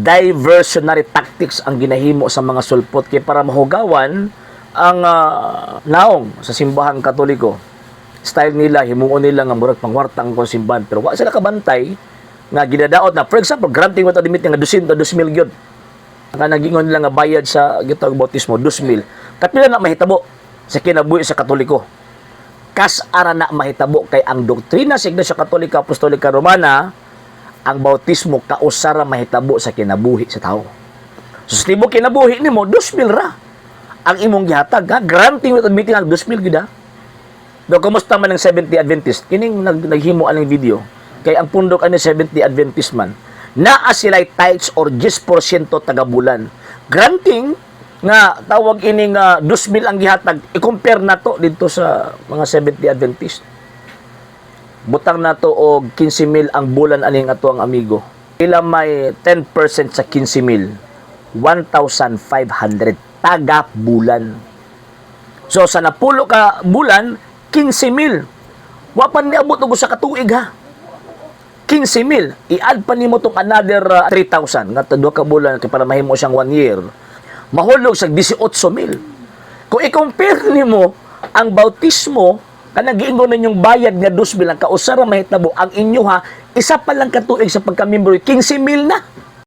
diversionary tactics ang ginahimo sa mga sulpot kay para mahugawan ang naong sa simbahan Katoliko. Style nila, himuon nila nga murag pangwartang kung simbahan, pero wa sila kabantay nga gidadaot na, for example, granting mo ito limit nga 200 gyud nga nagingon nila nga bayad sa gitag bautismo 2,000. Kapila na mahitabo sa kinabuhi sa Katoliko. Kas ara na mahitabo kay ang doktrina sa Iglesia Katolika Apostolika Romana, ang bautismo kausara mahitabo sa kinabuhi sa tao. So, sa tibo kinabuhi nimo 2,000 ra ang imong gihatag, ha? Granting mo admitting ang 2,000 gid, ha? Do kumusta man ang 70 Adventist? Kining naghimo aning video kay ang pundok ani 70 Adventist man naa sila tithes or 10% tagabulan. Granting nga tawag ining 2,000 ang gihatag, i-compare nato dito sa mga 70 Adventist. Butang nato og 15,000 ang bulan aning ato ang amigo. Ila may 10% sa 15,000, 1,500 taga bulan. So sa napulo ka bulan, 15,000. Wa pa niabot og sa katuig, ha. 15,000. I-add pa nimo tong another 3,000 nga duha ka bulan kay para mahimo siyang 1 year. Mahulog sa 18,000. Kung i-compare nimo ang bautismo kanang giingon ninyong bayad nga 2,000 ang kausara mahitabo ang inyo, ha, isa pa lang katuig sa pagka-member 15,000 na.